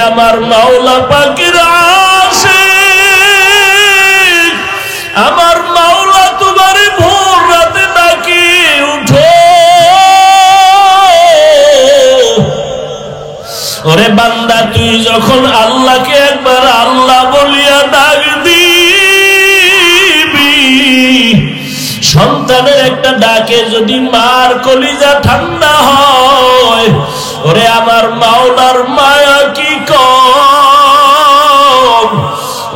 আমার মাওলা পাকের আশিক, আমার মাওলা তোমার ভোর রাতে ডাকে উঠো। ওরে বান্দা, তুই যখন আল্লাহকে একবার আল্লাহ বলিয়া ডাক দিবি, সন্তানের একটা ডাকে যদি মার কলিজা ঠান্ডা হয়, ওরে আমার মাওলার মায়া কি কম।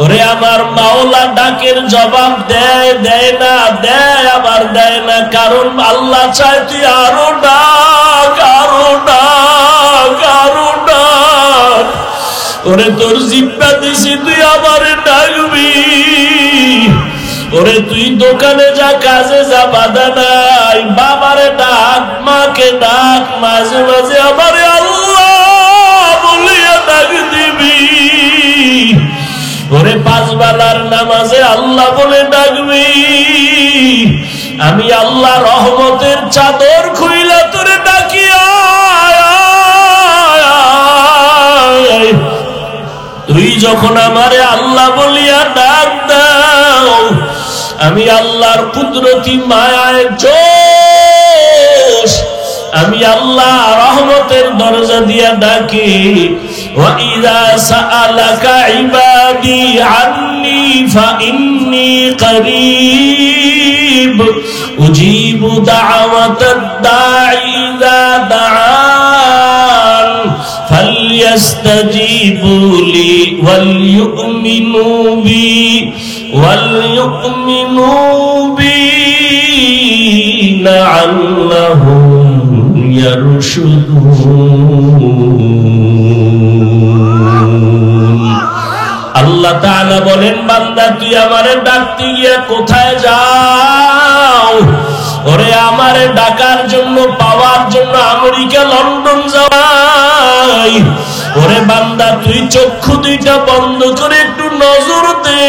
ওরে আমার মাওলা ডাকের জবাব দেয়, দেয় না, দেয় আবার দেয় না, কারণ আল্লাহ চায় তুই আরো ডাক, আরো ডাক, আরো ডাক। ওরে তোর জিব্বা দিছি, তুই আবার ডাকবি। ওরে তুই দোকানে যা, কাজে যা, বাধা নাই, বাবারে ডাক, মাকে ডাক, মাঝে মাঝে আমারে আল্লাহ বলিয়া ডাক দিবি। ওরে 5 বেলার নামাজে আল্লাহ বলে ডাকবি। আমি আল্লাহ রহমতের চাদর খুইলা তোরে ডাকি আয়। তুই যখন আমারে আল্লাহ বলিয়া ডাক দাও, আমি আল্লাহর কুদরতি মায়ায় জোশ, আমি আল্লাহ রহমতের দরজা দিয়া ডাকি। وَإِذَا سَأَلَكَ عِبَادِي عَنِّي فَإِنِّي قَرِيبٌ أُجِيبُ دَعْوَةَ الدَّاعِ إِذَا دَعَانِ فَلْيَسْتَجِيبُوا لِي وَلْيُؤْمِنُوا بِي لَعَلَّهُمْ يَرْشُدُونَ। আল্লাহ তাআলা বলেন, বান্দা তুই আমারে ডাকতে গিয়া কোথায় যাও? ওরে আমারে ডাকার জন্য, পাওয়ার জন্য আমেরিকা, লন্ডন যাই। ওরে বান্দা, তুই চক্ষু দুইটা বন্ধ করে একটু নজর দে।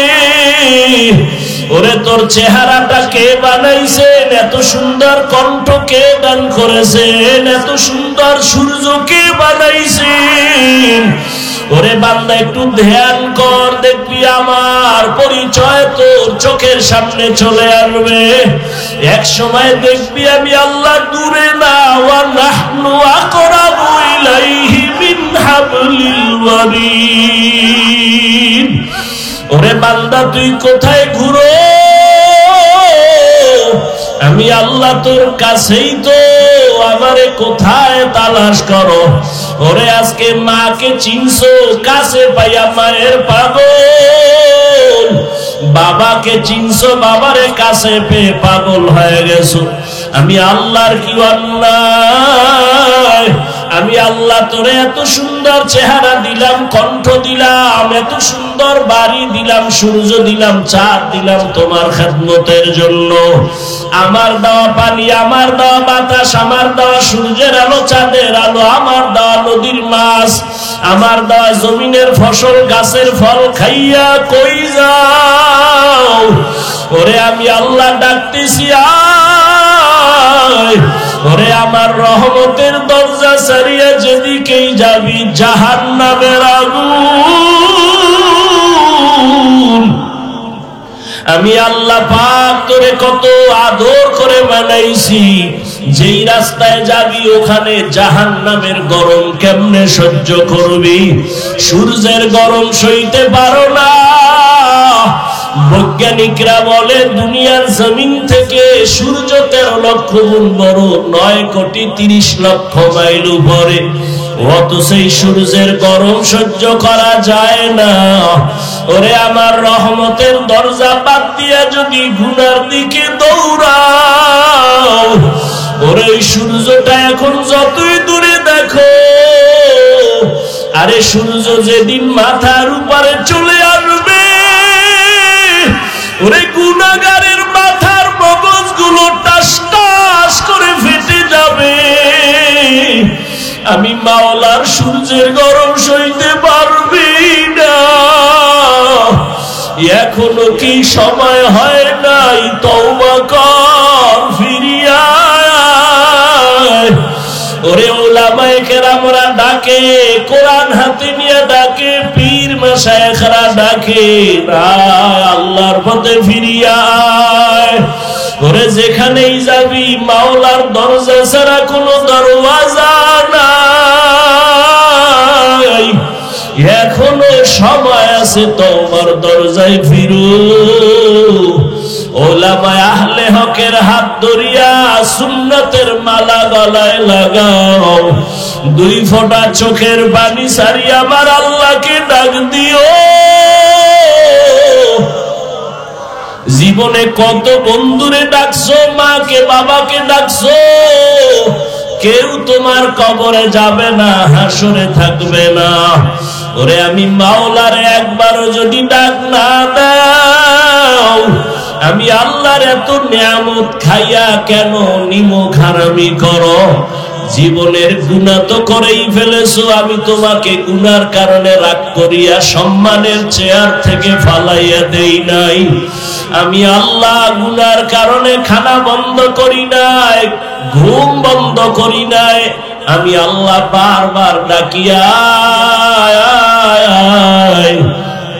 ওরে তোর চেহারাটা কে বানাইছেন? এত সুন্দর কণ্ঠ কে দান করেছেন? এত সুন্দর সূর্য কে বানাইছেন? ওরে বান্দা, একটু ধ্যান কর, দেখবি আমার পরিচয় তোর চোখের সামনে চলে আসবে। এক সময় দেখবি আমি আল্লাহ দূরে না, ওয়া নাহনু আকরাবু ইলাইহি মিন হাবলিল ওয়ারিদ। ওরে বান্দা, তুই কোথায় ঘুরো? আমি আল্লাহ তোর কাছেই তো, আমারে কোথায় তালাশ করো? ওরে আজকে মাকে চিনছো, কাছে পাইয়া মায়ের পাগল। বাবাকে চিনছো, বাবারে কাছে পেয়ে পাগল হয়ে গেছো। আমি আল্লাহর কি অন্যায়? আমি আল্লাহ তোরে এত সুন্দর চেহারা দিলাম, কণ্ঠ দিলাম, এত সুন্দর বাড়ি দিলাম, সূর্য দিলাম, চাঁদ দিলাম তোমার খেদমতের জন্য। আমার দেওয়া পানি, আমার দেওয়া বাতাস, আমার দেওয়া সূর্যের আলো, চাঁদের আলো, আমার দেওয়া নদীর মাছ, আমার দেওয়া জমিনের ফসল, গাছের ফল খাইয়া কই যাও? ওরে আমি আল্লাহ ডাকতেছি আয়। ওরে আমার রহমতের দরজা ছাড়িয়া যেদিকেই যাবি জাহান্নামের আগুন। আমি আল্লাহ পাক তোরে কত আদর করে বানাইছি, যেই রাস্তায় যাবি ওখানে জাহান্নামের গরম কেমনে সহ্য করবি? সূর্যের গরম সইতে পারো না। বৈজ্ঞানিকরা বলে দুনিয়ার জমিন থেকে সূর্য 13 লক্ষ গুণ বড়, 9,30,00,000 মাইল উপরে। অত সেই সূর্যের গরম সহ্য করা যায় না। ওরে আমার রহমতের দরজা বাদ দিয়া যদি গুনার দিকে দৌড়াও, ওরে ওই সূর্যটা এখন যতই দূরে দেখো, আরে সূর্য যেদিন মাথার উপরে চলে আসবে, ওরে গুনাহগারের মাথার মগজগুলো টাস টাস করে ফেটে যাবে। আমি মাওলার সূর্যের গরম সইতে পারবি না। এখনো কি সময় হয় নাই? তওবা কর, ফিরিয়া আয়। ওরে উলামায়ে কেরামরা ডাকে, কোরআন হাতে নিয়ে ডাক শেখরা ডাকে আল্লাহর পথে ফিরিয়া আয়। ওরে যেখানেই যাবি মাওলার দরজা ছাড়া কোনো দরওয়াজা নাই, এখনো সময় আছে তোমার দরজায় ফিরু। ওলামায়ে আহলে হকের হাত ধরিয়া সুন্নতের মালা গলায় লাগাও, দুই ফোঁটা চোখের পানি সারিয়া আমার আল্লাহকে ডাক দিও। জীবনে কত বন্ধুরে ডাকছো, মাকে বাবাকে ডাকছো, কেউ তোমার কবরে যাবে না, হাসরে থাকবে না। ওরে আমি মাওলার একবারও যদি ডাক না দাও, আমি আল্লাহর এত নিয়ামত খাইয়া কেন নিমক হারামি করো? জীবনের গুনাহ তো করেই ফেলেছো, আমি তোমাকে গুনার কারণে রাগ করিয়া সম্মানের চেয়ার থেকে ফালাইয়া দেই নাই। আমি আল্লাহ গুনার কারণে খানা বন্ধ করি নাই, ঘুম বন্ধ করি নাই। আমি আল্লাহ বারবার ডাকিয়া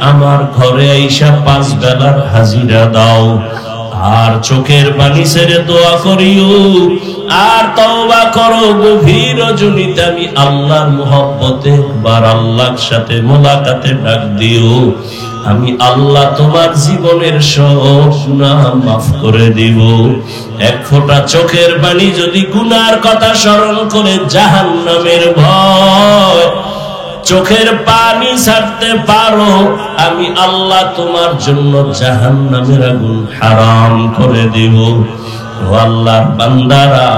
আমার ঘরে আইসা 5 বেলার হাজিরা দাও, আর চোখের পানি ছেড়ে দোয়া করিও, আর তওবা করো। গভীর রজনীতে আমি আল্লাহর মুহাব্বতে একবার আল্লাহর সাথে মোলাকাতে ডাক দিও। আমি আল্লাহ তোমার জীবনের সব গুনাহ মাফ করে দিব। এক ফোঁটা চোখের পানি যদি গুনার কথা স্মরণ করে জাহান্নামের ভয় চোখের পানি ছাড়তে পারো, আমি আল্লাহ তোমার জন্য জাহান্নামের আগুন হারাম করে দিব। ও আল্লাহর বান্দারা,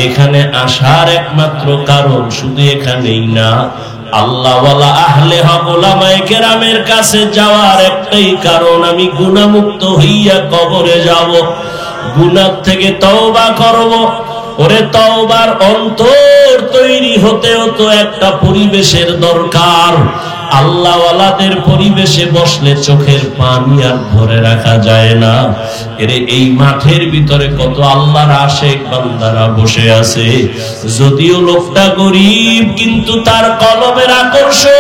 এখানে আসার একমাত্র কারণ শুধু এখানেই না, আল্লাহ ওয়ালা আহলে হক উলামায়ে কেরামের কাছে যাওয়ার একটাই কারণ, আমি গুনাহমুক্ত হইয়া কবরে যাব, গুনাহ থেকে তওবা করব। ওরে তওবার অন্তর তৈরি হতেও তো একটা পরিবেশের দরকার। আল্লাহ ওয়ালাদের পরিবেশে বসলে চোখের পানি আর ধরে রাখা যায় না। এরে এই মাঠের ভিতরে কত আল্লাহর আশিক বান্দারা বসে আছে, যদিও লোকটা গরীব কিন্তু তার কলবের আকর্ষণ,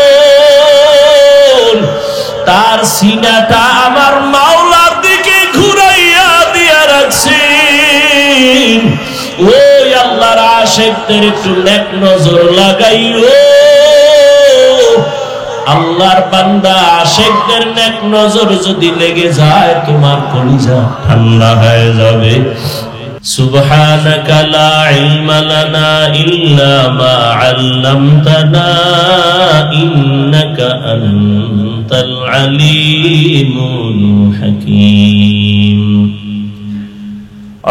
তার সিনাটা আমার মাওলার দিকে ঘুরাইয়া দিয়া রাখছে। ওই আল্লাহর আশিকদের একটু নেক নজর লাগাইও। আল্লাহর বান্দা আশিকদের নেক নজর যদি লেগে যায়, তোমার কলিজা ঠান্ডা হয়ে যাবে। সুবহানাকা লা ইলমা লানা ইল্লা মা আল্লামতানা ইন্নাকা আনতাল আলিমুল হাকীম।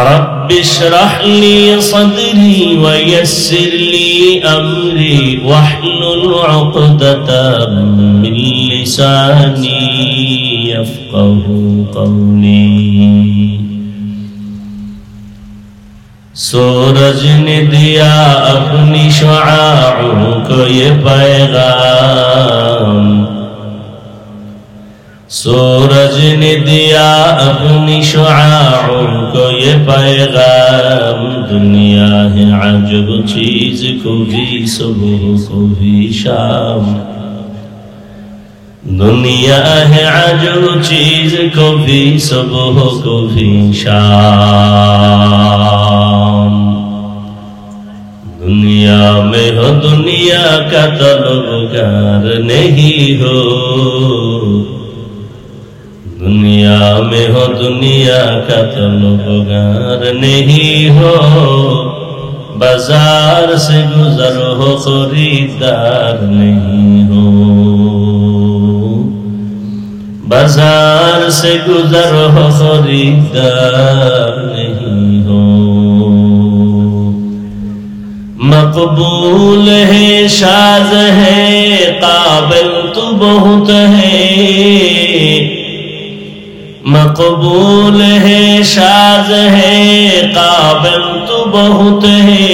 رب اشرح لي صدري ويسر لي أمري واحلل عقدة من لساني يفقه قولي। सूरज ने दिया अपनी शुआओं को ये पैगाम, सूरज ने दिया अपनी शुआओं को ये पैगाम, दुनिया है अजब चीज कभी सुबह कभी शाम, दुनिया है अजब चीज कभी सुबह कभी शाम। दुनिया में हो दुनिया का तलबगार नहीं हो, दुनिया में हो दुनिया का तलबगार नहीं हो, बाजार से गुजर हो खरीदार नहीं हो, बाजार से गुजर हो खरीदार नहीं हो। मकबूल है शाज है काबिल तू बहुत है, मकबूल है शाज है काबिल तू बहुत है,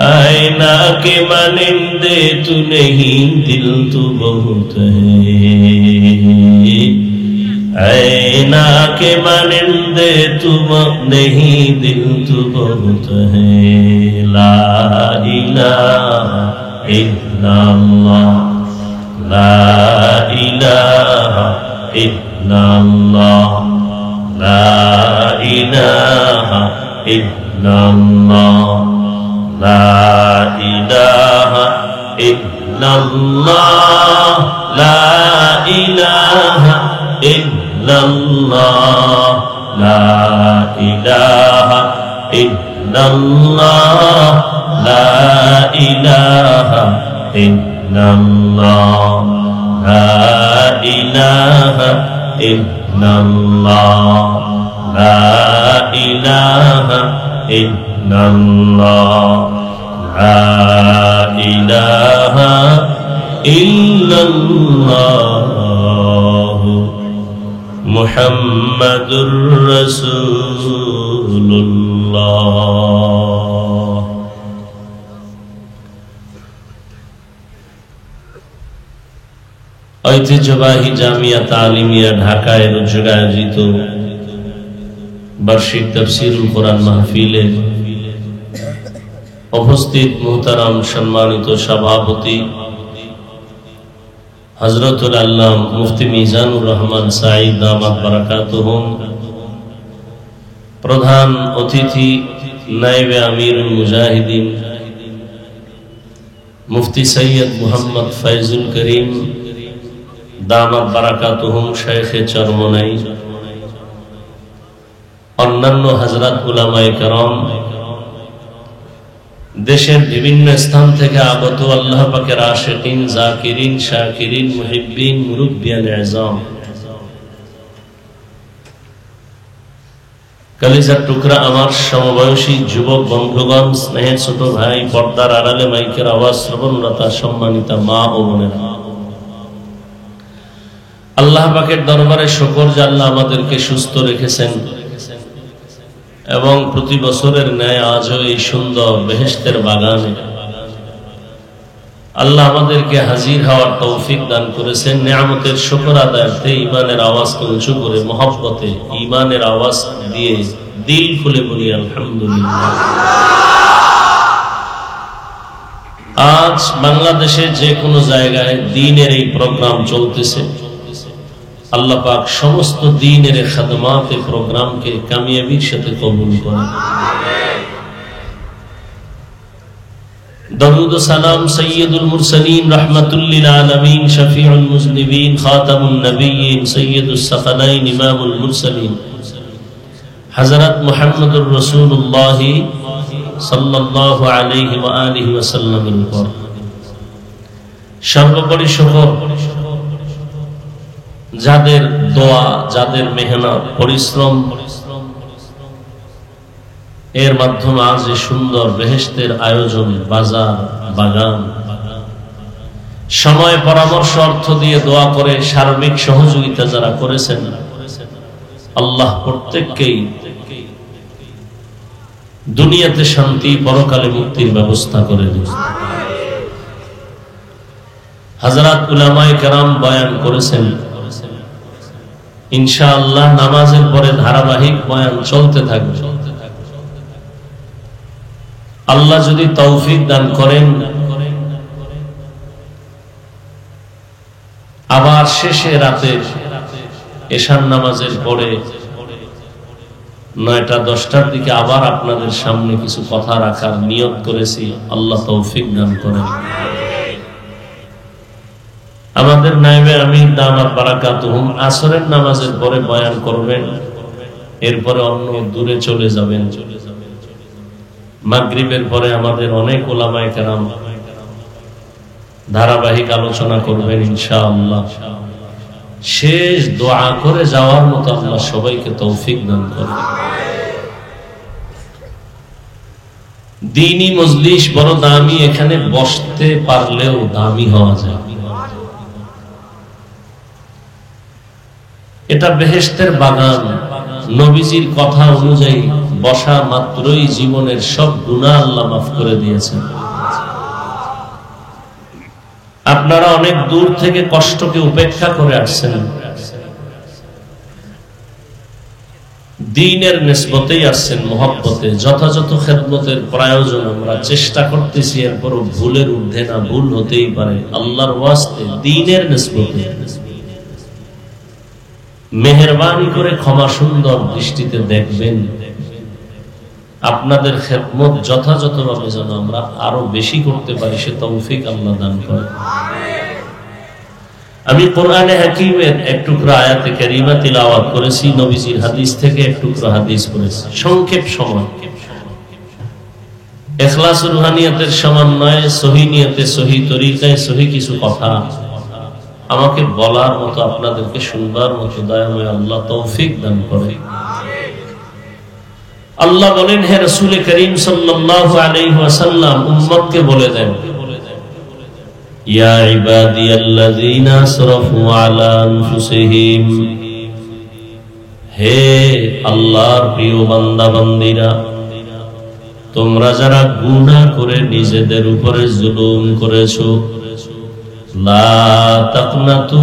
आईना के मानिंदे तू नहीं दिल तू बहुत है, आईना के मानिंदे तू नहीं दिल तू बहुत है। ला इलाहा इल्लल्लाह ला ইল্লাল্লাহ লা ইলাহা ইল্লাল্লাহ লা ইলাহা ইল্লাল্লাহ লা ইলাহা ইল্লাল্লাহ লা ইলাহা ইল্লাল্লাহ লা ইলাহা ইল্লাল্লাহ লা ইলাহা ইল্লাল্লাহ লা ইলাহা ইল্লাল্লাহ লা ইলাহা ইল্লাল্লাহ মুহাম্মাদুর রাসূলুল্লাহ। ঐতিহ্যবাহী জামিয়া তালিমিয়া ঢাকায় রোজগার আয়োজিত বার্ষিক তাফসীরুল কোরআন মাহফিলে উপস্থিত মুহতারাম সম্মানিত সভাপতি হযরতুল আল্লামা মুফতি মিজানুর রহমান সাঈদ দামাত বারাকাতুহুম, প্রধান অতিথি নায়েবে আমিরুল মুজাহিদিন মুফতি সৈয়দ মুহাম্মদ ফয়জুল করিম দামাত বারাকাতুহুম শাইখে চরমনাই, অন্যান্য হযরত উলামায়ে কেরাম, দেশের বিভিন্ন স্থান থেকে আগত আল্লাহ পাকের আশিকিন, জাকিরিন, শাকিরিন, মুহিব্বিন, মুরব্বিয়ান আযম, কলিজার টুকরা আমার সমবয়সী যুবক বন্ধুগণ, স্নেহের ছোট ভাই, পর্দার আড়ালে মাইকের আওয়াজ শ্রবণরতা সম্মানিতা মা ও বোনেরা, আল্লাহ পাকের দরবারে শুকর যে আল্লাহ আমাদেরকে সুস্থ রেখেছেন এবং প্রতি বছরের ন্যায় আজও এই সুন্দর বেহেশতের বাগানে আল্লাহ আমাদেরকে হাজির হওয়ার তৌফিক দান করেছেন। নিয়ামতের শুকর আদায়ার্থে ঈমানের আওয়াজকে উঁচু করে মহব্বতে ঈমানের আওয়াজ দিয়ে দিল খুলে বলি আলহামদুলিল্লাহ। আজ বাংলাদেশে যে কোনো জায়গায় দ্বীনের এই প্রোগ্রাম চলতেছে, আল্লাহ পাক সমস্ত দ্বীনের খাদমাত প্রোগ্রামকে কামিয়াবির সাথে কবুল করেন। দরুদ ও সালাম সাইয়্যিদুল মুরসালিন রাহমাতুল লিল আলামিন শফিউল মুজনিবিন খাতামুন নবিয়্যিন সাইয়্যিদুস সাকালাইন ইমামুল মুরসালিন হযরত মুহাম্মদুর রাসূলুল্লাহ সাল্লাল্লাহু আলাইহি ওয়া আলিহি ওয়াসাল্লামের উপর সর্বোপরি শুকর যাদের দোয়া, যাদের মেহনত, পরিশ্রম এর মাধ্যমে আজ এই সুন্দর বেহেশতের আয়োজন, বাজার, বাগান, সময়, পরামর্শ, অর্থ দিয়ে দোয়া করে সার্বিক সহযোগিতা যারা করেছেন, আল্লাহ প্রত্যেককেই দুনিয়াতে শান্তি, পরকালে মুক্তির ব্যবস্থা করে দিন। হযরত উলামায়ে কেরাম বয়ান করেছেন, ইনশাআল্লাহ নামাজের পরে ধারাবাহিক বয়ান চলতে থাকবে। আল্লাহ যদি তৌফিক দান করেন, আবার শেষে রাতে এশার নামাজের পরে 9টা-10টার দিকে আবার আপনাদের সামনে কিছু কথা রাখার নিয়ত করেছি। আল্লাহ তৌফিক দান করেন। আমাদের নায়েবে আমির দামাত বারাকাতুহুম আসরের নামাজের পরে বয়ান করবেন, এরপরে অন্য দূরে চলে যাবেন। মাগরিবের পরে আমাদের অনেক উলামায়ে কেরাম ধারাবাহিক আলোচনা করবেন ইনশাআল্লাহ। শেষ দোয়া করে যাওয়ার মতো আল্লাহ সবাইকে তৌফিক দান করেন। দ্বীনি মজলিস বড় দামি, এখানে বসতে পারলেও দামি হওয়া যায়। এটা বেহেশতের বাগান। নবীজির কথা অনুযায়ী বসা মাত্রই জীবনের সব গুনাহ আল্লাহ মাফ করে দিয়েছেন। আপনারা অনেক দূর থেকে কষ্টকে উপেক্ষা করে আসছেন, দ্বীনের নিসবতেই আসছেন, মহব্বতে যথাযথ খেদমতের প্রয়োজন আমরা চেষ্টা করতেছি, এরপরও ভুলের ঊর্ধ্বে না, ভুল হতেই পারে। আল্লাহর ওয়াস্তে দ্বীনের নিসবতে মেহেরবানি করে ক্ষমা সুন্দর দৃষ্টিতে দেখবেন। আপনাদের খেদমত যথাযথভাবে যেন আমরা আরো বেশি করতে পারি, সে তৌফিক আল্লাহ দান করে। আমি কোরআনে হাকিমের এক টুকরা আয়াতে কারিমা তিলাওয়াত করেছি, নবীজির হাদিস থেকে এক টুকরা হাদিস করেছি, সংক্ষেপ সময়। ইখলাস রুহানিয়াতের সমন্বয়ে সহি নিয়তে, সহি তরিকায়, সহি কিছু কথা আমাকে বলার মতো, আপনাদেরকে শুনবার মতো দয়াময় আল্লাহ তৌফিক দান করে। আল্লাহ বলেন, হে রাসূল করিম সাল্লাল্লাহু আলাইহি ওয়াসাল্লাম উম্মতকে বলে দেন, ইয়া ইবাদিয়াল্লাযীনা আসরাফু আলা আনফুসিহিম, হে আল্লাহর প্রিয় বান্দা বান্দীরা, তোমরা যারা গুনাহ করে নিজেদের উপরে জুলুম করেছো, লা তাকনাতু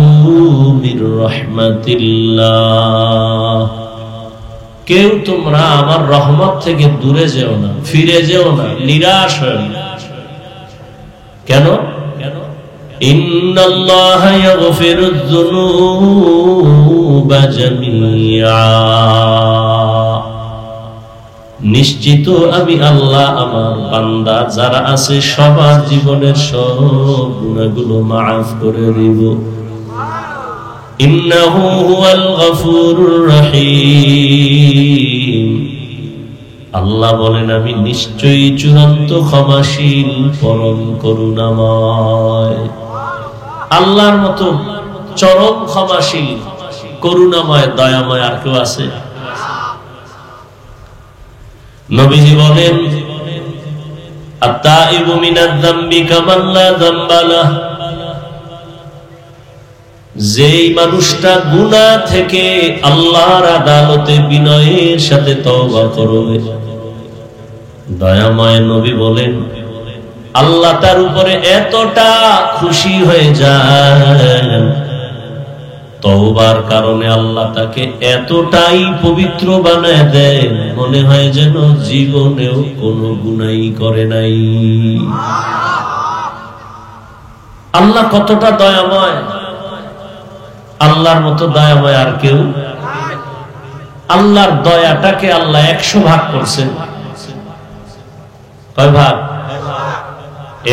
মির রাহমাতিল্লাহ, কেউ তোমরা আমার রহমত থেকে দূরে যেও না, ফিরে যেও না, নিরাশ হও না। কেন? ইন্নাল্লাহা ইয়াগফিরুয যুনুবা জামিআ, নিশ্চিত আমি আল্লাহ আমার বান্দা যারা আছে সবার জীবনের সব গুনাহগুলো মাফ করে দিব। ইন্নাহু হুয়াল গফুরুর রহিম, আল্লাহ বলেন আমি নিশ্চয়ই চূড়ান্ত ক্ষমাশীল, পরম করুণাময়। আল্লাহর মতো চরম ক্ষমাশীল, করুণাময়, দয়াময় আর কেউ আছে? নবীজি বলেন, আত-তাইবু মিনায যামবি কামান লা যামবা লাহ, যেই মানুষটা গুনাহ থেকে আল্লাহর আদালতে বিনয়ের সাথে তওবা করবে, দয়াময় নবী বলেন আল্লাহ তার উপরে এতটা খুশি হয়ে যায়, তওবার কারণে আল্লাহ তাকে এতটাই পবিত্র বানায় দেয়, মনে হয় যেন জীবনেও কোনো গুনাহই করে নাই। আল্লাহ কতটা দয়াময়, আল্লাহর মতো দয়াময় আর কেউ? আল্লাহর দয়াটাকে আল্লাহ 100 ভাগ করছেন। কয় ভাগ?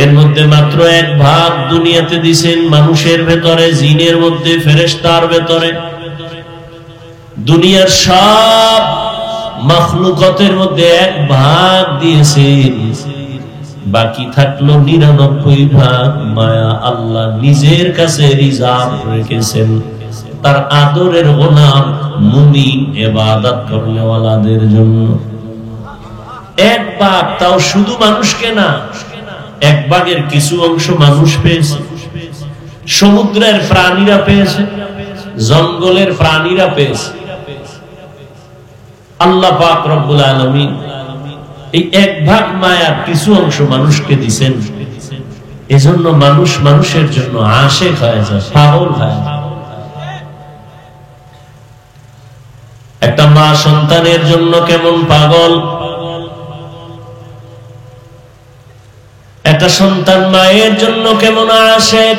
এর মধ্যে মাত্র 1 ভাগ দুনিয়াতে দিছেন মানুষের ভেতরে, জিনের মধ্যে, ফেরেশতার ভেতরে। দুনিয়ার সব মাখলুকাতের মধ্যে 1 ভাগ দিয়েছেন, বাকি থাকলো 99 ভাগ মায়া আল্লাহ নিজের কাছে রিজার্ভ রেখেছেন তার আদরের গোলাম মুমিন ইবাদত করনেওয়ালাদের জন্য। 1 ভাগ, তাও শুধু মানুষকে না, 1 ভাগের কিছু অংশ মানুষ পেয়েছে, সমুদ্রের প্রাণীরা পেয়েছে, জঙ্গলের প্রাণীরা পেয়েছে। আল্লাহ পাক রব্বুল আলামিন এই 1 ভাগ মায়ার কিছু অংশ মানুষকে দিবেন, এজন্য মানুষ মানুষের জন্য আশিক হয়ে যায়, পাগল হয়ে যায়। একটা মা সন্তানের জন্য কেমন পাগল, একটা সন্তান মায়ের জন্য কেমন আশিক।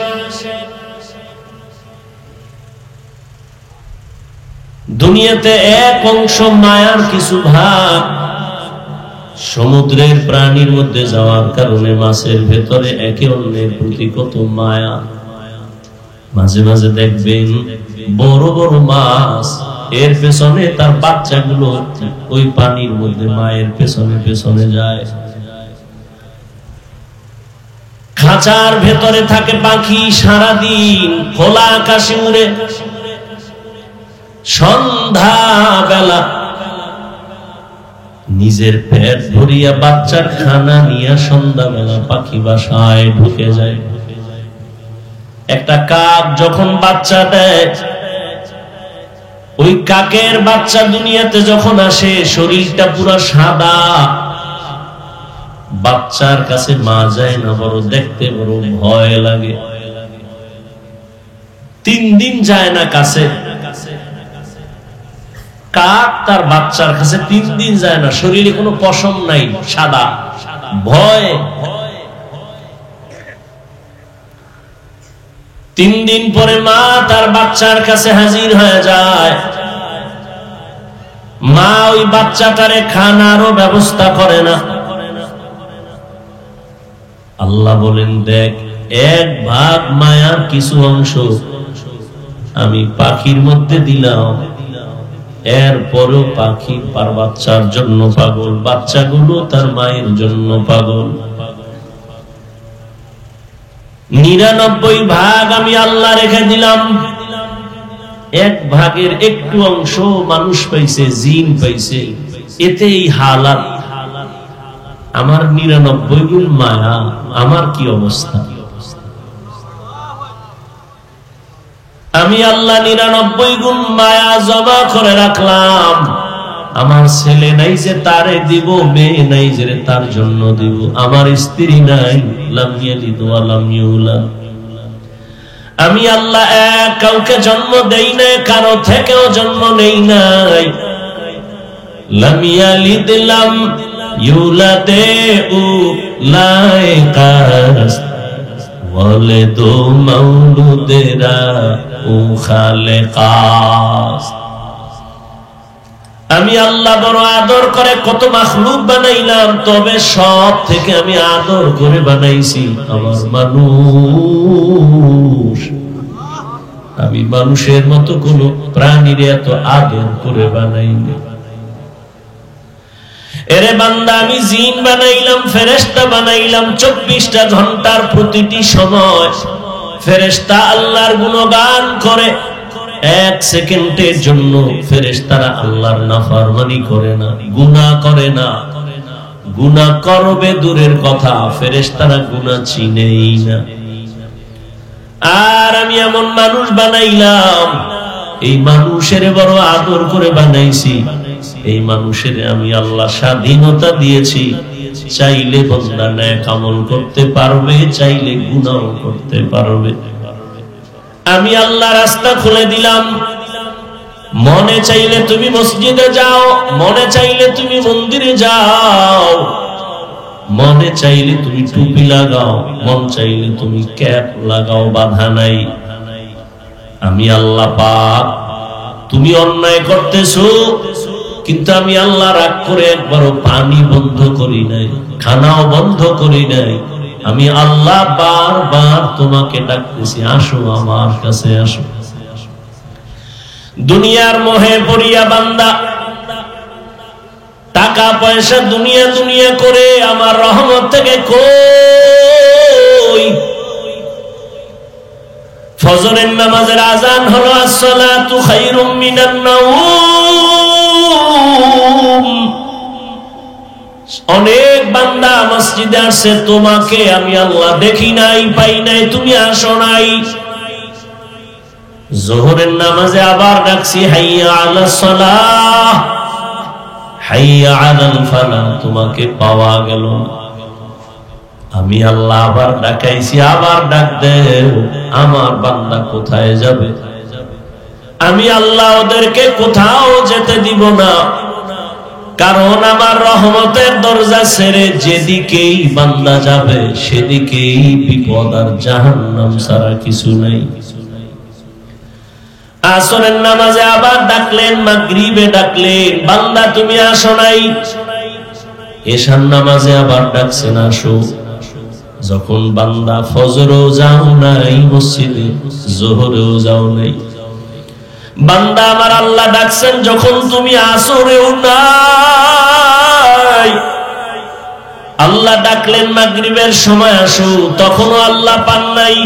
দুনিয়াতে 1 অংশ মায়ার কিছু ভাগ সমুদ্রের প্রাণীর মধ্যে যাওয়ার কারণে মাছের ভেতরে একে অন্যের প্রতি কত মায়া। মাঝে মাঝে দেখবেন বড় বড় মাছ, এর পেছনে তার বাচ্চাগুলো ওই পানির মধ্যে মায়ের পেছনে পেছনে যায়। খাঁচার ভেতরে থাকে পাখি, সারাদিন খোলা আকাশে উড়ে, সন্ধ্যা বেলা নিজের পেট ভরিয়া বাচ্চার খানা নিয়ে সন্ধ্যাবেলা পাখি বাসায় ঢুকে যায়। একটা কাক যখন বাচ্চা দেয়, ওই কাকের বাচ্চা দুনিয়াতে যখন আসে শরীরটা পুরো সাদা, বাচ্চার কাছে মা যায় না, বড় দেখতে বড় ভয় লাগে। 3 দিন যায় না কাছে, কাক তার বাচ্চার কাছে 3 দিন যায় না, শরীরে কোনো পশম নাই, সাদা, ভয়। 3 দিন পরে মা তার বাচ্চার কাছে হাজির হয়ে যায়। মা ওই বাচ্চাটারে খানারও ব্যবস্থা করে না। আল্লাহ বলেন, দেখ, 1 ভাগ মায়ার কিছু অংশ আমি পাখির মধ্যে দিলাম, এরপরও পাখি তার বাচ্চার জন্য পাগল, বাচ্চাগুলো তার মায়ের জন্য পাগল। 99 ভাগ আমি আল্লাহ রেখে দিলাম, 1 ভাগের একটু অংশ মানুষ পাইছে, জিন পাইছে, এতেই হালাত। আমার 99 গুণ মায়া, আমার কি অবস্থা? আমি আল্লাহ 99 গুণ মায়া জমা করে রাখলাম। আমার ছেলে নাই যে তারে দিব, মেয়ে নাই যে তার জন্য দিব, আমার স্ত্রী নাই, লাম ইয়ালিদ ওয়া লাম ইউলাদ। আমি আল্লাহ এক কাউকে জন্ম দেই নাই, কারো থেকেও জন্ম নেই নাই। লাম ইয়ালিদ লাম ইউলাদে উলাইকাস ওয়ালিদু মাউলুদেরা ও খালেকাস। আমি আল্লাহ বড় আদর করে কত মাখলুক বানাইলাম, তবে সব থেকে আমি আদর করে বানাইছি আমার মানুষ। আমি মানুষের মতো কোন প্রাণীর এত আদর করে বানাইনি। এরে বান্দা, আমি জিন বানাইলাম, ফেরেশতা বানাইলাম। 24টা ঘন্টার প্রতিটি সময় ফেরেশতা আল্লাহর গুণগান করে। 1 সেকেন্ডের জন্য ফেরেশতারা আল্লাহর নাফরমানি করে না, গুনাহ করে না। গুনাহ করবে দূরের কথা, ফেরেশতারা গুনাহ চিনেই না। আর আমি এমন মানুষ বানাইলাম, এই মানুষের বড় আদর করে বানাইছি। এই মানুষের আমি আল্লাহ স্বাধীনতা দিয়েছি, চাইলে বান্দা নেক আমল করতে পারবে, চাইলে গুনাহ করতে পারবে। আমি আল্লাহ রাস্তা খুলে দিলাম। মনে চাইলে তুমি মসজিদে যাও, মনে চাইলে তুমি মন্দিরে যাও, মনে চাইলে তুমি টুপি লাগাও, মন চাইলে তুমি ক্যাপ লাগাও, বাধা নাই। আমি আল্লাহ পাক, তুমি অন্যায় করতেছো, কিন্তু আমি আল্লাহ রাগ করে একবারও পানি বন্ধ করি নাই, খানাও বন্ধ করি নাই। আমি আল্লাহ বারবার তোমাকে ডাকতেছি, আসো আমার কাছে আসো। দুনিয়ার মোহে পড়িয়া বান্দা টাকা পয়সা দুনিয়া দুনিয়া করে আমার রহমত থেকে কই। ফজরের নামাজের আজান হলো, আসসালাতু খায়রুম মিনান নাওম। অনেক বান্দা মসজিদে আসছে, তোমাকে আমি আল্লাহ দেখি নাই, পাই নাই, তুমি আসো নাই। যোহরের নামাজে আবার ডাকছি, হাইয়া আলাস সালাহ, হাইয়া আলাল ফালাহ, তোমাকে পাওয়া গেল না। আমি আল্লাহ আবার ডাকাইছি, আবার ডাক দেও, আমার বান্দা কোথায় যাবে? আমি আল্লাহ ওদেরকে কোথাও যেতে দিব না, কারণ আমার রহমতের দরজা ছেড়ে যেদিকেই বান্দা যাবে সেদিকেই বিপদ আর জাহান্নাম ছাড়া কিছু নাই। আসরের নামাজে আবার ডাকলেন, মাগরিবে ডাকলেন, বান্দা তুমি আসো নাই। এশার নামাজে আবার ডাকছেন, আসো। যখন বান্দা ফজরেও যাও নাই মসজিদে, যোহরেও যাও নাই, বান্দা আমার আল্লাহ ডাকছেন যখন তুমি আসরেও নাই। আল্লাহ ডাকলেন মাগরিবের সময় আসো, তখনও আল্লাহ পান নাই।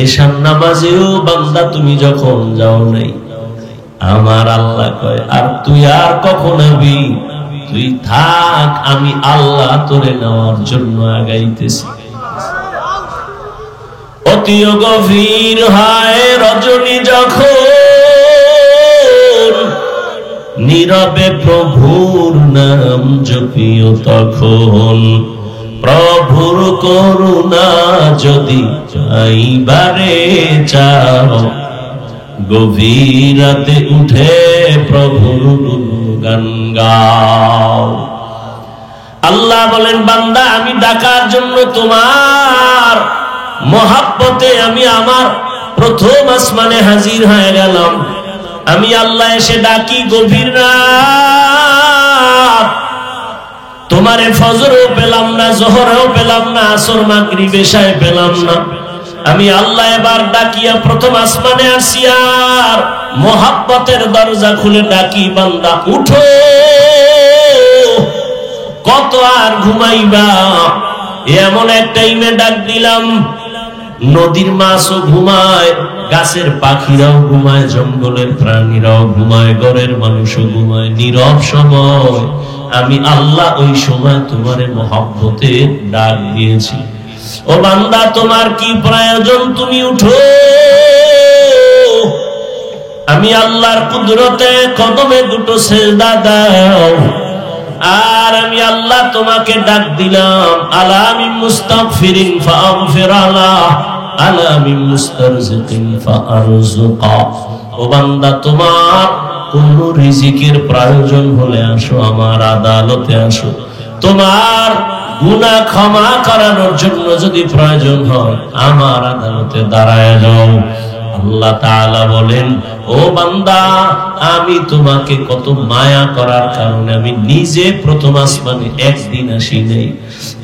এশার নামাজেও বান্দা তুমি যখন যাও নাই, আমার আল্লাহ কয়, আর তুই আর কখন আবি? তুই থাক, আমি আল্লাহ তোরে নেওয়ার জন্য আগাইতেছি। অতি গভীর হয় রজনী যখন, নীরবে প্রভুর নাম জপিও তখন। প্রভুর করুণা যদি পাইবারে চাও, গভীর রাতে উঠে প্রভুর গান গাও। আল্লাহ বলেন, বান্দা আমি ডাকার জন্য তোমার মহাব্বতে আমি আমার প্রথম আসমানে হাজির হয়ে গেলাম। আমি আল্লাহ এসে ডাকি গভীর রাত, তোমারে ফজরও পেলাম না, জোহরেও পেলাম না, আসর মাগরিব এশায় পেলাম না। আমি আল্লাহ এবার ডাকিয়া প্রথম আসমানে আসি আর মহাব্বতের দরজা খুলে ডাকি, বান্দা উঠো, কত আর ঘুমাইবা। এমন এক টাইমে ডাক দিলাম, নদীর মাছও ঘুমায়, গাছের পাখিরাও ঘুমায়, জঙ্গলের প্রাণীরাও ঘুমায়, ঘরের মানুষও ঘুমায়। নীরব সময় আমি আল্লাহ ওই সময় তোমারে মহব্বতে ডাক দিয়েছি। ও বান্দা, তোমার কি প্রয়োজন? তুমি উঠো। আমি আল্লাহর কুদরতে কদমে দুটো সেজদা দাও। আর আমি আল্লাহ তোমাকে ডাক দিলাম, আলা মিন মুস্তাগফিরিন ফাগফির আলাহ, আলা মিন মুস্তারজিকিন ফারজুকা। ও বান্দা, তোমার কোন রিজিকের প্রয়োজন হলে আসো, আমার আদালতে আসো। তোমার গুনাহ ক্ষমা করানোর জন্য যদি প্রয়োজন হয়, আমার আদালতে দাঁড়ায় যাও। আল্লাহ তাআলা বলেন, ও বান্দা, আমি তোমাকে কত মায়া করার কারণে আমি নিজে প্রথম আসমানে একদিন আসি নেই।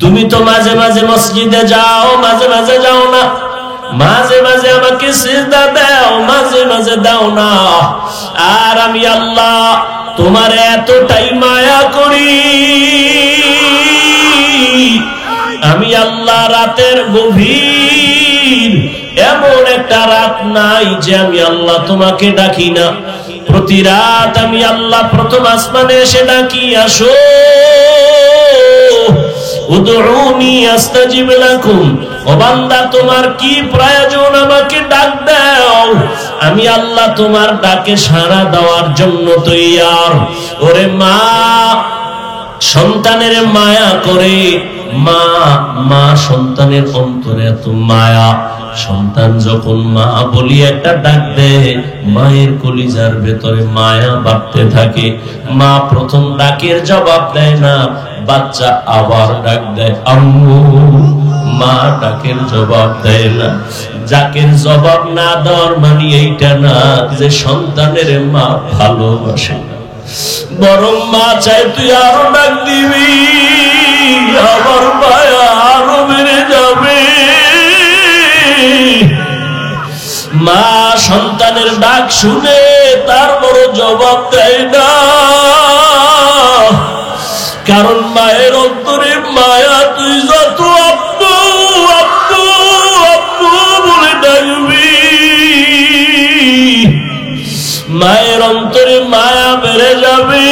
তুমি তো মাঝে মাঝে মসজিদে যাও, মাঝে মাঝে যাও না, মাঝে মাঝে আমাকে সিজদা দাও, মাঝে মাঝে দাও না। আর আমি আল্লাহ তোমার এতটাই মায়া করি, আমি আল্লাহ রাতের গভীর এমন একটা রাত নাই যে আমি আল্লাহ তোমাকে ডাকি না। প্রতি রাত আমি আল্লাহ প্রথম আসমানে এসে ডাকি, আসো, উদউনি আস্তাজিব লাকুম। ও বান্দা, তোমার কি প্রয়োজন? আমাকে ডাক দাও, আমি আল্লাহ তোমার ডাকে সাড়া দেওয়ার জন্য তৈয়ার। ওরে মা সন্তানের মায়া করে, মা সন্তানের অন্তরে এত মায়া। সন্তান যখন মা বলি একটা ডাক দেয়, মায়ের কলিজার ভেতরে মায়া বাড়তে থাকে। মা প্রথম ডাকের জবাব দেয় না, বাচ্চা আবার ডাক দেয় আম্মু। মা ডাকের জবাব দেয় না। ডাকের জবাব না দেওয়ার মানে এইটা না যে সন্তানের মা ভালোবাসে না, বরং মা চায় তুই আরো ডাক দিবি, আমার মায়া আরো বেড়ে যাবে। মা সন্তানের ডাক শুনে তার বড় জবাব দেয় না, কারণ মায়ের অন্তরে মায়া। তুই যত আব্বু আব্বু আব্বু বলে ডাকবি, মায়ের অন্তরে মায়া বেড়ে যাবে।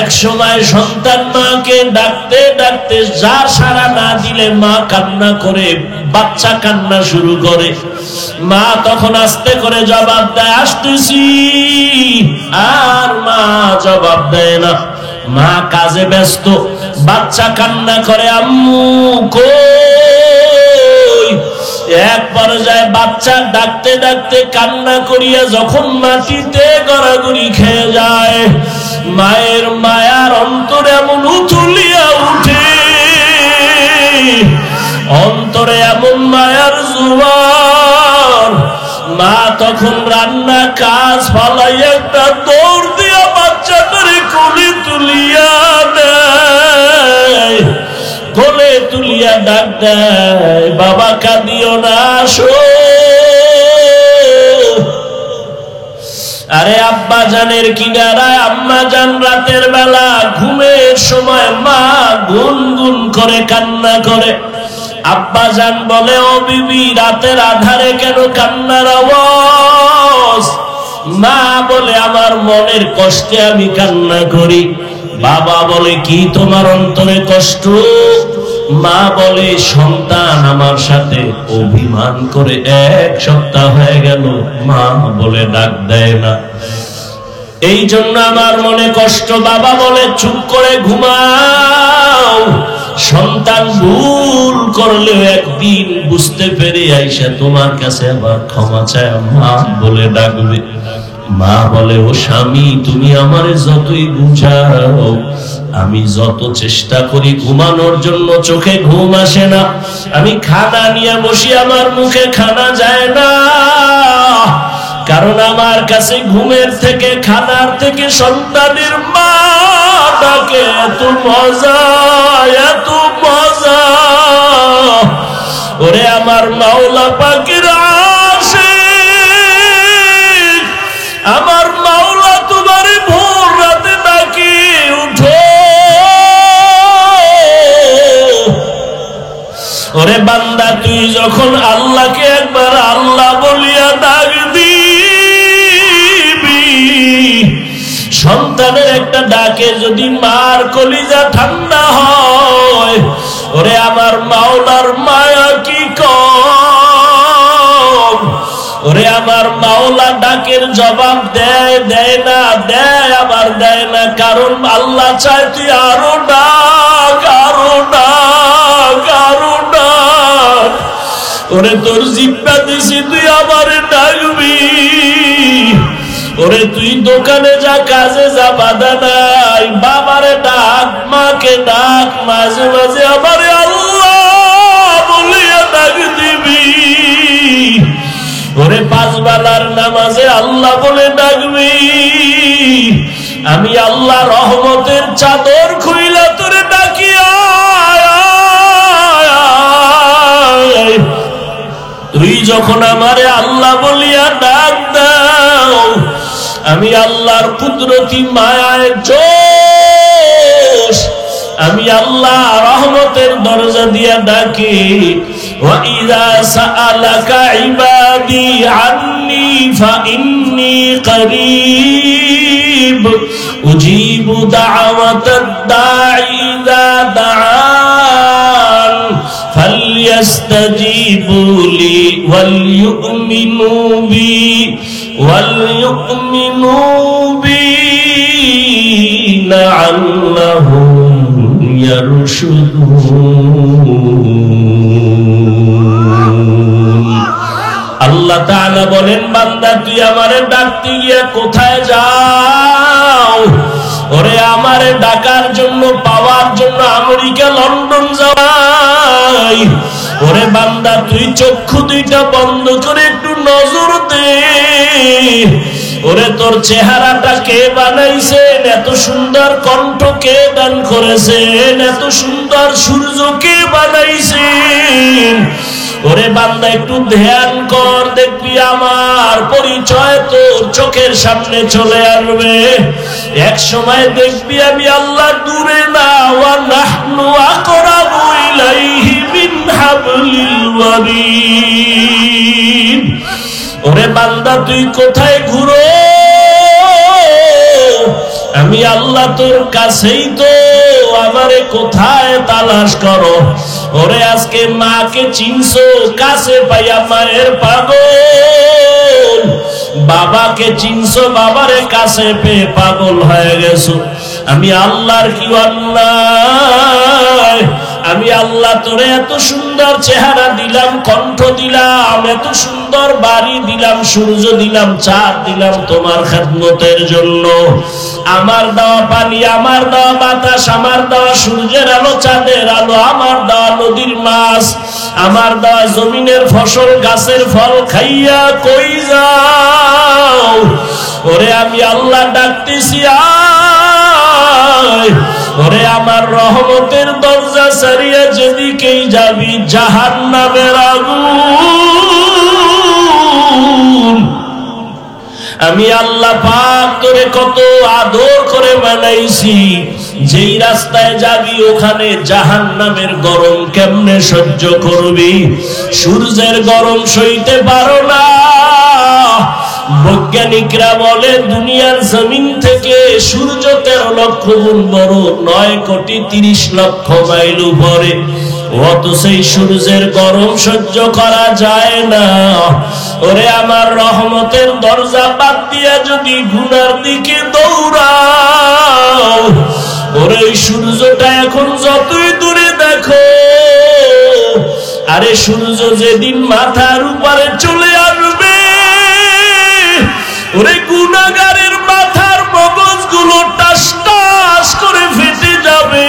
এক সময় সন্তান মাকে ডাকতে ডাকতে যা সাড়া না দিলে মা কান্না করে, বাচ্চা কান্না শুরু করে। মা তখন আস্তে করে জবাব দেয় আসতেছি, আর মা জবাব দেয় না। মা কাজে ব্যস্ত, বাচ্চা কান্না করে আম্মু কই। এক পর্যায়ে বাচ্চা ডাকতে ডাকতে কান্না করিয়া যখন মাটিতে গড়াগড়ি খেয়ে যায়, মায়ের মায়ার অন্তরে এমন উথুলিয়া উঠে, অন্তরে এমন মায়ার জোয়ার। মা তখন রান্না কাজ ফালাই একটা দৌড় দিয়া বাচ্চাটারে কোলে তুলিয়া দেয়, কোলে তুলিয়া ডাক দেয়, বাবা কাঁদিও না, আসো। আরে আব্বা জানের কিনারায় আম্মা জান রাতের বেলা ঘুমের সময় মা গুনগুন করে কান্না করে। আব্বা জান বলে, ও বিবি, রাতের আধারে কেন কান্নার আওয়াজ? মা বলে, আমার মনের কষ্টে আমি কান্না করি। বাবা বলে, কি তোমার অন্তরে কষ্ট? মা বলে, সন্তান আমার সাথে অভিমান করে 1 সপ্তাহ হয়ে গেল, মা বলে ডাক দেয় না, এই জন্য আমার মনে কষ্ট। বাবা বলে, চুপ করে ঘুমাও, সন্তান ভুল করলেও একদিন বুঝতে পেরে আইসা তোমার কাছে আবার ক্ষমা চায়, মা বলে ডাকবে। মা বলে, ও স্বামী, তুমি আমারে যতই বুঝাও, আমি যত চেষ্টা করি ঘুমানোর জন্য চোখে ঘুম আসে না। আমি খানা নিয়ে বসি, আমার মুখে খানা যায় না, কারণ আমার কাছে ঘুমের থেকে, খানার থেকে সন্তানের মা ডাকে এত মজা, এত মজা। ওরে আমার মাওলা পাকের আশিক, আমার মাওলা তোমারে ভোর রাতে ডাকি, উঠো। ওরে বান্দা, তুই যখন আল্লাহকে একবার আল্লাহ বলিয়া ডাক দিবি, সন্তানের একটা ডাকে যদি মার কলিজা ঠান্ডা হয়, ওরে আমার মাওলার মায়া কি কম। ওরে আমার মাওলা ডাকের জবাব দেয়, দেয় না, দেয় আবার দেয় না, কারণ আল্লাহ চায় তুই আরো ডাক, আরো ডাক, আরো ডাক। ওরে তোর জিব্বা দিছি, তুই আমারে ডাকবি। ওরে তুই দোকানে যা, কাজে যা, বাধা নাই, বাবারে ডাক, মাকে ডাক, মাঝে মাঝে আমারে আল্লাহ বলিয়া ডাক দিবি। ওরে পাঁচ বেলার নামাজে আল্লাহ বলে ডাকবি। আমি আল্লাহ রহমতের চাদর খুইলা তোরে ডাকি, তুই যখন আমারে আল্লাহ বলিয়া ডাক দাও, আমি আল্লাহর কুদরতি মায়ায় জোশ, আমি আল্লাহ রহমতের দরজা দিয়া ডাকি। وَإِذَا سَأَلَكَ عِبَادِي عَنِّي فَإِنِّي قَرِيبٌ أُجِيبُ دَعْوَةَ الدَّاعِ إِذَا دَعَانِ فَلْيَسْتَجِيبُوا لِي وَلْيُؤْمِنُوا بِي لَعَلَّهُمْ يَرْشُدُونَ। আল্লাহ তাআলা বলেন, বান্দা তুই আমারে ডাকতে গিয়া কোথায় যাও? ওরে আমারে ডাকার জন্য, পাওয়ার জন্য আমেরিকা, লন্ডন যাই। ওরে বান্দা, তুই চক্ষু দুইটা বন্ধ করে একটু নজর দে। ওরে তোর চেহারাটা কে বানাইছেন? এত সুন্দর কণ্ঠ কে দান করেছেন? এত সুন্দর সূর্য কে বানাইছেন? ওরে বান্দা, একটু ধ্যান কর, দেখবি আমার পরিচয় তোর চোখের সামনে চলে আসবে। এক সময় দেখবি আমি আল্লাহ দূরে না, ওয়া নাহনু আকরাবু ইলাইহি মিন হাবলিল ওয়ারিদ। ওরে বান্দা, তুই কোথায় ঘুরো? আমি আল্লাহ তোর কাছেই তো, আমারে কোথায় তালাশ করো? ওরে আজকে মাকে চিনছো, কাছে পাইয়া মায়ের পাগল। বাবাকে চিনছো, বাবারে কাছে পেয়ে পাগল হয়ে গেছো। আমি আল্লাহর কি অন্যায়? আমি আল্লাহ তোরে এত সুন্দর চেহারা দিলাম, কণ্ঠ দিলাম, এত সুন্দর বাড়ি দিলাম, সূর্য দিলাম, চাঁদ দিলাম তোমার খেদমতের জন্য। আমার দেওয়া পানি, আমার দেওয়া বাতাস, আমার দেওয়া সূর্যের আলো, চাঁদের আলো, আমার দেওয়া নদীর মাছ, আমার দেওয়া জমিনের ফসল, গাছের ফল খাইয়া কই যাও? ওরে আমি আল্লাহ ডাকতেছি, আয়। ওরে আমার রহমতের দরজা ছাড়িয়া যেদিকেই যাবি জাহান্নামের আগুন। আমি আল্লাহ পাক তোরে কত আদর করে বানাইছি, যেই রাস্তায় যাবি ওখানে জাহান্নামের গরম কেমনে সহ্য করবি? সূর্যের গরম সইতে পারো না। বৈজ্ঞানিকরা বলে দুনিয়ার জমিন থেকে সূর্য 13 লক্ষ গুণ বড়, 9,30,00,000 মাইল উপরে। অত সেই সূর্যের গরম সহ্য করা যায় না। ওরে আমার রহমতের দরজা বাদ দিয়া যদি গুনার দিকে দৌড়াও, ওরে ওই সূর্যটা এখন যতই দূরে দেখো, আরে সূর্য যেদিন মাথার উপরে চলে আসবে, ওরে গুনাহগারের মাথার মগজগুলো টাস টাস করে ফেটে যাবে।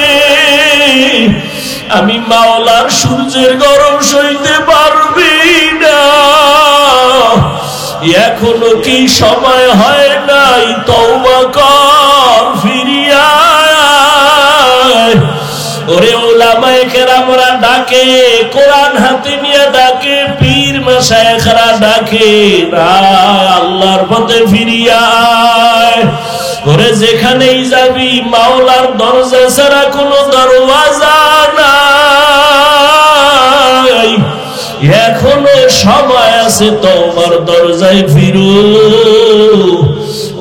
আমি মাওলার সূর্যের গরম সইতে পারবি না। এখনো কি সময় হয় নাই? তওবা কর, ফিরিয়া আয়। ওরে উলামায়ে কেরামরা ডাকে, কোরআন হাতে নিয়ে ডাকে, পীর মাশায়েখরা ডাকে, আল্লাহর পথে ফিরিয়া আয়। ওরে যেখানেই যাবি মাওলার দরজা ছাড়া কোনো দরওয়াজা নাই। এখনো সময় আছে, তোমার দরজায় ফিরু।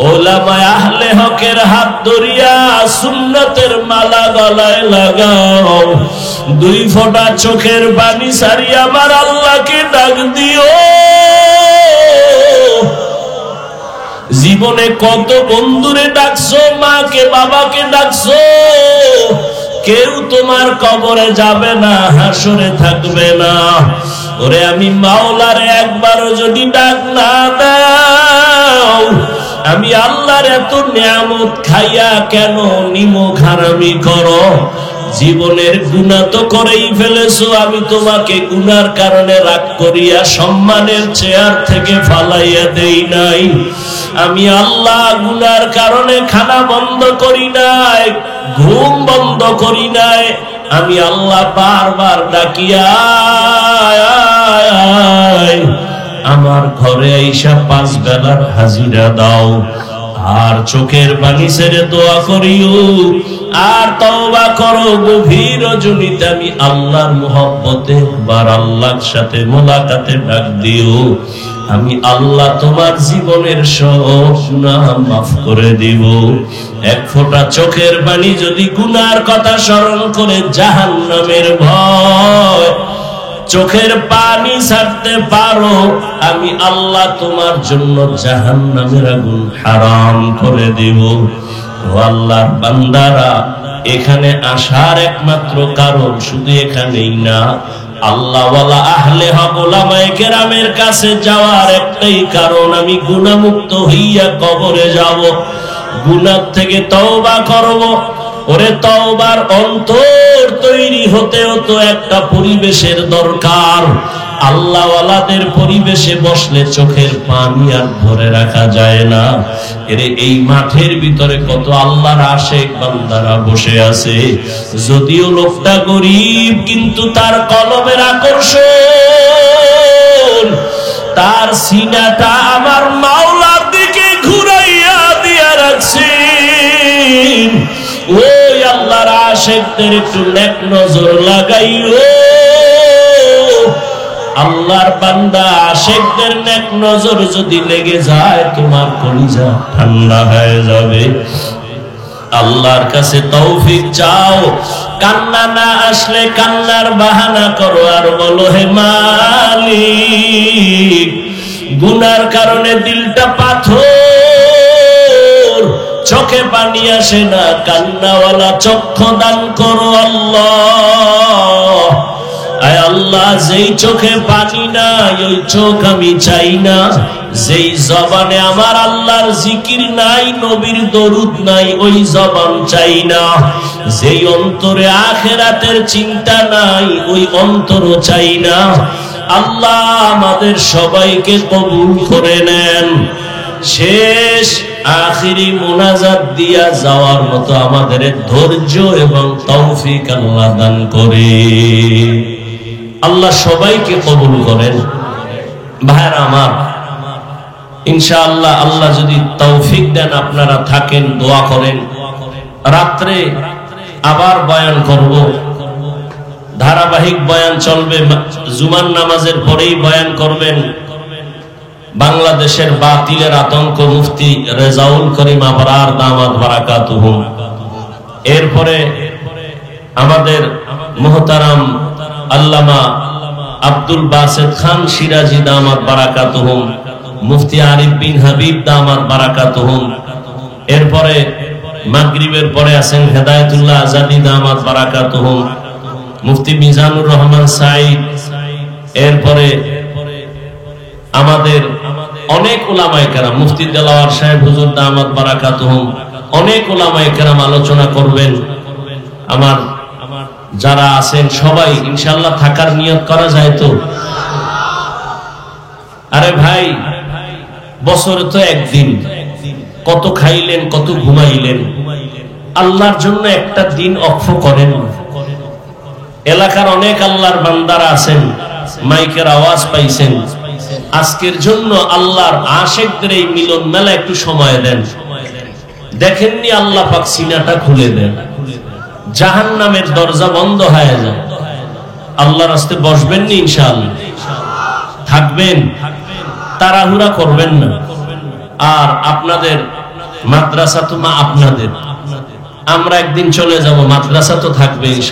ওলামায়ে আহলে হকের হাত ধরিয়া সুন্নতের মালা গলায় লাগাও। 2 ফোঁটা চোখের পানি ছাড়িয়া আমার আল্লাহকে ডাক দিও। জীবনে কত বন্ধুরে ডাকছো, মাকে বাবাকে ডাকছো, কেউ তোমার কবরে যাবে না, হাসরে থাকবে না। ওরে আমি মাওলারে একবারও যদি ডাক না দাও, আমি আল্লাহর এত নিয়ামত খাইয়া কেন নিমক হারামি করো? জীবনের গুনাহ তো করেই ফেলেছো, আমি তোমাকে গুনার কারণে রাগ করিয়া সম্মানের চেয়ার থেকে ফালাইয়া দেই নাই। আমি আল্লাহ গুনার কারণে খানা বন্ধ করি নাই, ঘুম বন্ধ করি নাই। আমি আল্লাহ বারবার ডাকিয়া আমার ঘরে আইসা 5 বেলার হাজিরা দাও। আর চোখের পানি ছেড়ে দোয়া করিও, আর তওবা করো। গভীর রজনীতে আমি আল্লাহর মুহাব্বতে একবার আল্লাহর সাথে মোলাকাতে ডাক দিও। আমি আল্লাহ তোমার জীবনের সব গুনাহ মাফ করে দিব। 1 ফোঁটা চোখের পানি যদি গুনার কথা স্মরণ করে জাহান্নামের ভয় চোখের পানি ছাড়তে পারো, আমি আল্লাহ তোমার জন্য জাহান্নামের আগুন হারাম করে দিব। ও আল্লাহর বান্দারা, এখানে আসার একমাত্র কারণ শুধু এখানেই না, আল্লাহ ওয়ালা আহলে হক উলামায়ে কেরামের কাছে যাওয়ার একটাই কারণ, আমি গুনাহমুক্ত হইয়া কবরে যাব, গুনাহ থেকে তওবা করব। ওরে তওবার অন্তর তৈরি হতেও তো একটা পরিবেশের দরকার। আল্লাহ ওয়ালাদের পরিবেশে বসলে চোখের পানি আর ধরে রাখা যায় না। এরে এই মাঠের ভিতরে কত আল্লাহর আশিক বান্দারা বসে আছে। যদিও লোকটা গরীব, কিন্তু তার কলমের আকর্ষণ, তার সিনাটা আমার মাওলার দিকে ঘুরাইয়া দিয়া রাখছে। ওই আল্লাহর আশিকদের একটু নেক নজর লাগাইও। আল্লাহর বান্দা আশিকদের নেক নজর যদি লেগে যায়, তোমার কলিজা ঠান্ডা হয়ে যাবে। আল্লাহর কাছে তৌফিক চাও। কান্না না আসলে কান্নার বাহানা করো আর বলো, হে মালিক, গুনার কারণে দিলটা পাথর, চোখে পানি আসে না, কান্নাওয়ালা চক্ষু দান করো আল্লাহ। আয় আল্লাহ, যেই চোখে পানি নাই ওই চোখ আমি চাই না। যেই জবানে আমার আল্লাহর জিকির নাই, নবীর দরুদ নাই, ওই জবান চাই না। যেই অন্তরে আখিরাতের চিন্তা নাই, ওই অন্তরও চাই না। আল্লাহ আমাদের সবাইকে কবুল করে নেন। শেষ আখিরি মুনাজাত দিয়া যাওয়ার মতো আমাদের ধৈর্য এবং তৌফিক আল্লাহ দান করে। আল্লাহ সবাইকে কবুল করেন। ভাইরা আমার, ইনশাআল্লাহ আল্লাহ যদি তৌফিক দেন, আপনারা থাকেন, দোয়া করেন। রাত্রে আবার বয়ান করব, ধারাবাহিক বয়ান চলবে। জুমার নামাজের পরেই বয়ান করবেন বাংলাদেশের বাতিলের আতঙ্ক মুফতি রেজাউল করিম আবরার দামাত বারাকাতুহুম। এরপরে আমাদের মুহতারাম আল্লামা আব্দুল বাসেত খান সিরাজি দামাত বারাকাতুহুম, মুফতি আরিফ বিন হাবিব দামাত বারাকাতুহুম। এরপরে মাগরিবের পরে আছেন হেদায়েতুল্লাহ আজাদি দামাত বারাকাতুহুম, মুফতি মিজানুর রহমান সাইদ। এরপরে আমাদের অনেক উলামায়ে কেরাম, মুফতি দেলাওয়ার সাহেব হুজুর দামাত বারাকাতুহুম, অনেক উলামায়ে কেরাম আলোচনা করবেন। আমার যারা আছেন সবাই ইনশাআল্লাহ থাকার নিয়ত করা যায় তো? আরে ভাই, বছরে তো একদিন, কত খাইলেন, কত ঘুমাইলেন, আল্লাহর জন্য একটা দিন অক্ষ করেন। এলাকার অনেক আল্লাহর বান্দারা আছেন, মাইকের আওয়াজ পাইছেন, আজকের জন্য আল্লাহর আশিকদের এই মিলন মেলা একটু সময় দেন। দেখেননি আল্লাহ পাক সিনাটা খুলে দেন, জাহান্নামের দরজা বন্ধ হয়ে যায়। আল্লাহর রাস্তায় বসবেন নি ইনশাআল্লাহ? থাকবেন, তাড়াহুড়া করবেন না। আর আপনাদের মাদ্রাসা তো আপনাদের, আমরা একদিন চলে যাব, মাদ্রাসা তো থাকবে ইনশাআল্লাহ।